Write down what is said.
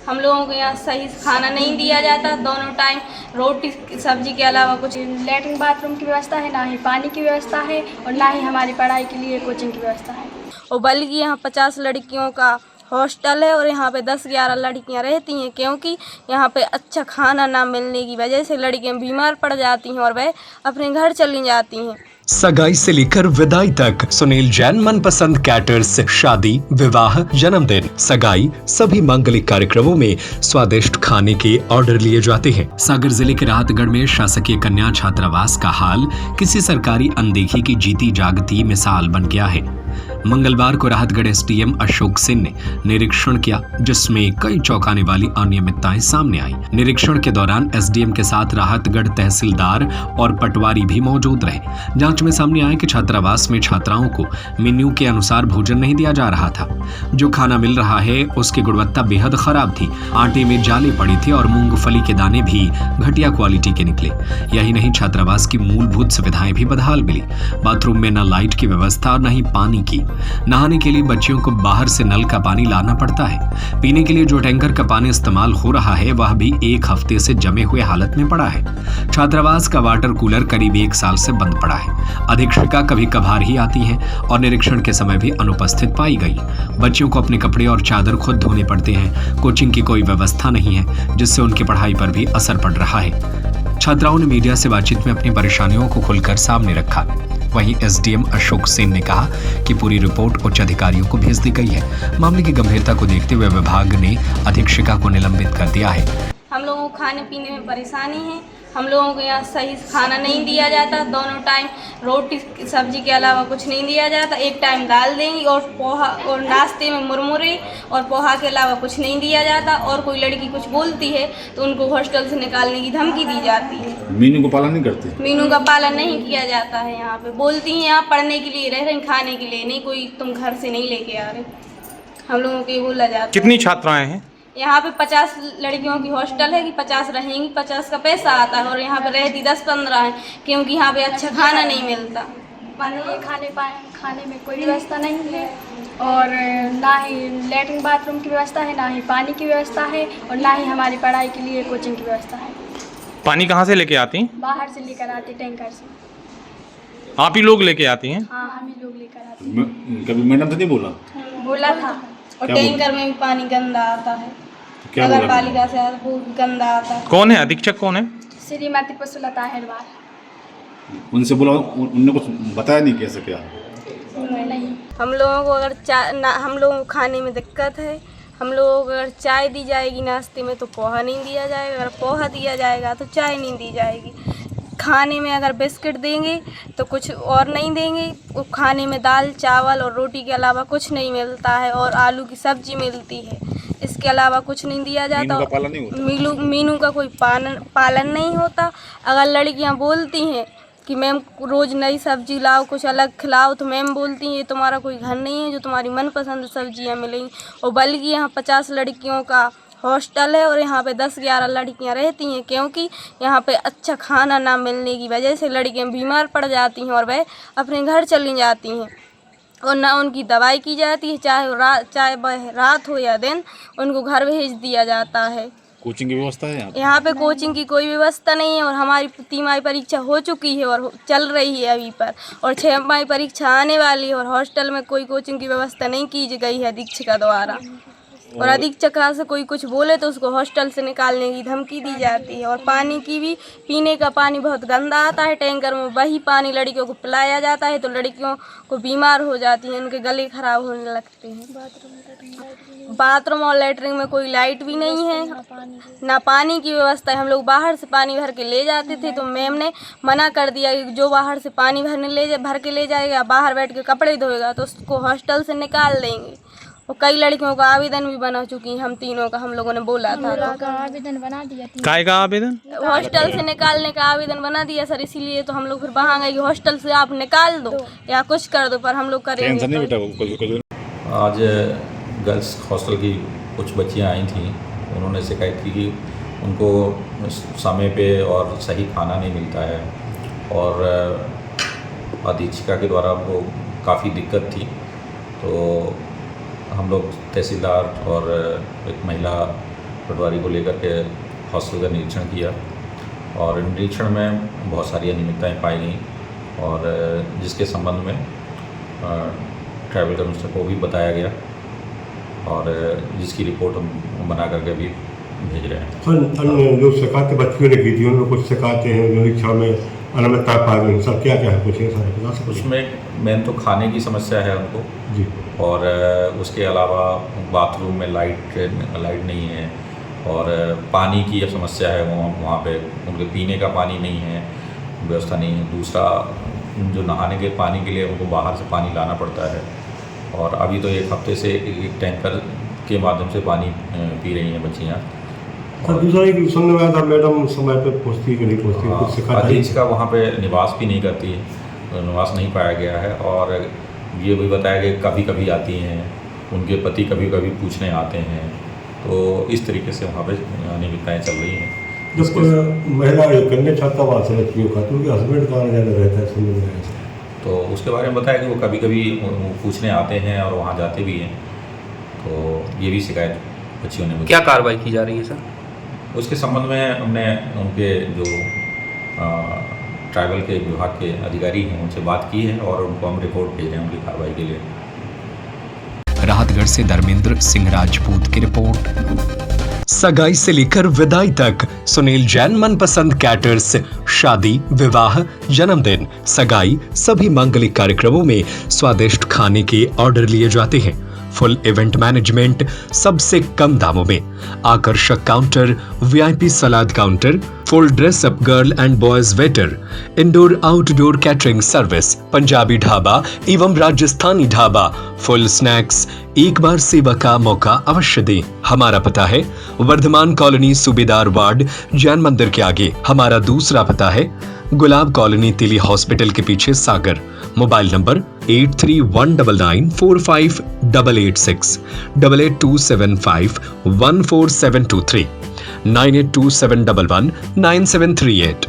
हम लोगों को यहाँ सही से खाना नहीं दिया जाता, दोनों टाइम रोटी सब्जी के अलावा कुछ। लैट्रिन बाथरूम की व्यवस्था है, ना ही पानी की व्यवस्था है और ना ही हमारी पढ़ाई के लिए कोचिंग की व्यवस्था है। और बल्कि यहाँ 50 लड़कियों का हॉस्टल है और यहाँ पे 10-11 लड़कियाँ रहती हैं, क्योंकि यहाँ पे अच्छा खाना ना मिलने की वजह से लड़कियाँ बीमार पड़ जाती हैं और वह अपने घर चली जाती हैं। सगाई से लेकर विदाई तक सुनील जैन मनपसंद कैटर्स शादी, विवाह, जन्मदिन, सगाई सभी मांगलिक कार्यक्रमों में स्वादिष्ट खाने के ऑर्डर लिए जाते हैं। सागर जिले के राहतगढ़ में शासकीय कन्या छात्रावास का हाल किसी सरकारी अनदेखी की जीती जागती मिसाल बन गया है। मंगलवार को राहतगढ़ एसडीएम अशोक सिंह ने निरीक्षण किया, जिसमें कई चौंकाने वाली अनियमितताएं सामने आई। निरीक्षण के दौरान एसडीएम के साथ राहतगढ़ तहसीलदार और पटवारी भी मौजूद रहे। जांच में सामने आया कि छात्रावास में छात्राओं को मेन्यू के अनुसार भोजन नहीं दिया जा रहा था। जो खाना मिल रहा है उसकी गुणवत्ता बेहद खराब थी। आटे में जाली पड़ी थी और मूंगफली के दाने भी घटिया क्वालिटी के निकले। यही नहीं, छात्रावास की मूलभूत सुविधाएं भी बदहाल मिली। बाथरूम में न लाइट की व्यवस्था और न ही पानी की। नहाने के लिए बच्चियों को बाहर से नल का पानी लाना पड़ता है। पीने के लिए जो टैंकर का पानी इस्तेमाल हो रहा है वह भी 1 हफ्ते से जमे हुए हालत में पड़ा है। छात्रावास का वाटर कूलर करीब 1 साल से बंद पड़ा है। अधीक्षिका कभी कभार ही आती हैं और निरीक्षण के समय भी अनुपस्थित पाई गई। बच्चियों को अपने कपड़े और चादर खुद धोने पड़ते हैं। कोचिंग की कोई व्यवस्था नहीं है, जिससे उनकी पढ़ाई पर भी असर पड़ रहा है। छात्राओं ने मीडिया से बातचीत में अपनी परेशानियों को खुलकर सामने रखा। वहीं एसडीएम अशोक सिंह ने कहा कि पूरी रिपोर्ट उच्च अधिकारियों को भेज दी गई है। मामले की गंभीरता को देखते हुए विभाग ने अधीक्षिका को निलंबित कर दिया है। हम लोगों को खाने पीने में परेशानी है। हम लोगों को यहाँ सही से खाना नहीं दिया जाता, दोनों टाइम रोटी सब्जी के अलावा कुछ नहीं दिया जाता। एक टाइम दाल देंगी और पोहा, और नाश्ते में मुरमुरे और पोहा के अलावा कुछ नहीं दिया जाता। और कोई लड़की कुछ बोलती है तो उनको हॉस्टल से निकालने की धमकी दी जाती है। मीनू का पालन नहीं करते? मीनू का पालन नहीं किया जाता है। यहाँ पे बोलती हैं यहाँ पढ़ने के लिए रह रहे, खाने के लिए नहीं, कोई तुम घर से नहीं लेके आ रहे। हम लोगों को ये बोला जाता है। कितनी छात्राएं हैं यहाँ पे? 50 लड़कियों की हॉस्टल है कि 50 रहेंगी, 50 का पैसा आता है और यहाँ पे रहती 10-15 है, क्योंकि यहाँ पे अच्छा खाना नहीं मिलता। खाने में कोई व्यवस्था नहीं है और ना ही लैट्रिन बाथरूम की व्यवस्था है, ना ही पानी की व्यवस्था है और ना ही हमारी पढ़ाई के लिए कोचिंग की व्यवस्था है। पानी कहाँ से लेके आती हैं? बाहर से लेकर आते, टैंकर से। आप ही लोग लेके आती हैं? हाँ, हम ही लोग लेकर आते हैं। कभी मैडम तो नहीं बोला? बोला था। और टैंकर में भी पानी गंदा आता है, नगर पालिका से वो गंदा आता है। कौन है अधीक्षक, कौन है? श्रीमती पुष्पलता हेडवार। उनसे बोला, उनने कुछ बताया नहीं कैसे क्या? नहीं। हम लोगों को अगर हम लोगों को खाने में दिक्कत है। हम लोगों को अगर चाय दी जाएगी नाश्ते में तो पोहा नहीं दिया जाएगा, अगर पोहा दिया जाएगा तो चाय नहीं दी जाएगी। खाने में अगर बिस्किट देंगे तो कुछ और नहीं देंगे। वो खाने में दाल चावल और रोटी के अलावा कुछ नहीं मिलता है और आलू की सब्जी मिलती है, इसके अलावा कुछ नहीं दिया जाता। मीनू का कोई पालन नहीं होता। अगर लड़कियां बोलती हैं कि मैम रोज़ नई सब्जी लाओ, कुछ अलग खिलाओ, तो मैम बोलती हैं ये तुम्हारा कोई घर नहीं है जो तुम्हारी मनपसंद सब्जियां मिलेंगी। और बल्कि यहाँ 50 लड़कियों का हॉस्टल है और यहाँ पे 10-11 लड़कियाँ रहती हैं, क्योंकि यहाँ पे अच्छा खाना ना मिलने की वजह से लड़कियाँ बीमार पड़ जाती हैं और वह अपने घर चली जाती हैं और ना उनकी दवाई की जाती है। चाहे वह रात हो या दिन, उनको घर भेज दिया जाता है। कोचिंग की व्यवस्था है यहाँ पे? कोचिंग की कोई व्यवस्था नहीं है और हमारी तिमाही परीक्षा हो चुकी है और चल रही है अभी पर, और 6 परीक्षा आने वाली है और हॉस्टल में कोई कोचिंग की व्यवस्था नहीं की गई है अधीक्षिका द्वारा। और अधीक्षिका से कोई कुछ बोले तो उसको हॉस्टल से निकालने की धमकी दी जाती है। और पानी की भी, पीने का पानी बहुत गंदा आता है। टैंकर में वही पानी लड़कियों को पिलाया जाता है तो लड़कियों को बीमार हो जाती हैं, उनके गले खराब होने लगते हैं। बाथरूम और लैट्रिन में कोई लाइट भी नहीं है, ना पानी की व्यवस्था है। हम लोग बाहर से पानी भर के ले जाते थे तो मैम ने मना कर दिया कि जो बाहर से पानी भर के ले जाएगा, बाहर बैठ के कपड़े धोएगा तो उसको हॉस्टल से निकाल देंगे। और कई लड़कियों का आवेदन भी बना चुकी हैं, हम तीनों का हम लोगों ने बोला था। आवेदन बना दिया, काय का आवेदन? हॉस्टल से निकालने का आवेदन बना दिया सर, इसीलिए तो हम लोग फिर वहाँ गए कि हॉस्टल से आप निकाल दो या कुछ कर दो, पर हम लोग करेंगे। आज गर्ल्स हॉस्टल की कुछ बच्चियाँ आई थीं, उन्होंने शिकायत की कि उनको समय पे और सही खाना नहीं मिलता है और अधीक्षिका के द्वारा वो काफ़ी दिक्कत थी। तो हम लोग तहसीलदार और एक महिला पटवारी को लेकर के हॉस्टल का निरीक्षण किया और निरीक्षण में बहुत सारी अनियमितताएं पाई गई और जिसके संबंध में ट्रैवल कमिश्नर को भी बताया गया और जिसकी रिपोर्ट हम बना करके भी भेज रहे हैं। सर, अन्य जो शिकायतें बच्चियों ने की थी उनमें कुछ शिकायतें हैं जो निरीक्षण में अनियमितता पाई गई, सर क्या क्या है कुछ ये सारे बता सकते हैं? उसमें मेन तो खाने की समस्या है उनको जी, और उसके अलावा बाथरूम में लाइट नहीं है और पानी की समस्या है, वहाँ पे उनके पीने का पानी नहीं है, व्यवस्था नहीं है। दूसरा जो नहाने के पानी के लिए उनको बाहर से पानी लाना पड़ता है और अभी तो एक हफ्ते से एक टैंकर के माध्यम से पानी पी रही हैं बच्चियाँ। सर दूसरा एक सुनने में आया था मैडम समय पे पहुँचती है कि नहीं पहुँचती, कुछ शिकायत आई? अधीक्षिका वहाँ पे निवास भी नहीं करती है, निवास नहीं पाया गया है और ये भी बताया कि कभी कभी आती हैं, उनके पति कभी कभी पूछने आते हैं, तो इस तरीके से वहाँ पे अनियमितताएँ चल रही हैं। जब महिला कन्या छात्रावास है लड़कियों का, तो उनके हस्बैंड कहाँ ज़्यादा रहता है सुनने में आया? तो उसके बारे में बताया कि वो कभी कभी पूछने आते हैं और वहाँ जाते भी हैं, तो ये भी शिकायत बच्चियों ने। क्या कार्रवाई की जा रही है सर? उसके संबंध में हमने उनके जो ट्राइबल के विभाग के अधिकारी हैं उनसे बात की है और उनको हम रिपोर्ट भेज रहे हैं उनकी कार्रवाई के लिए। राहतगढ़ से धर्मेंद्र सिंह राजपूत की रिपोर्ट। सगाई से लेकर विदाई तक सुनील जैन मनपसंद कैटर्स शादी, विवाह, जन्मदिन, सगाई सभी मांगलिक कार्यक्रमों में स्वादिष्ट खाने के ऑर्डर लिए जाते हैं। फुल इवेंट मैनेजमेंट सबसे कम दामों में, आकर्षक counter, VIP salad counter, full dress up girl and boys waiter, indoor outdoor catering service, Punjabi dhaba एवं राजस्थानी ढाबा, फुल स्नैक्स। एक बार सेवा का मौका अवश्य दें। हमारा पता है वर्धमान कॉलोनी, सूबेदार वार्ड, जैन मंदिर के आगे। हमारा दूसरा पता है गुलाब कॉलोनी, तिली हॉस्पिटल के पीछे, सागर। Mobile number 8319458886, 8827514723, 9827119738।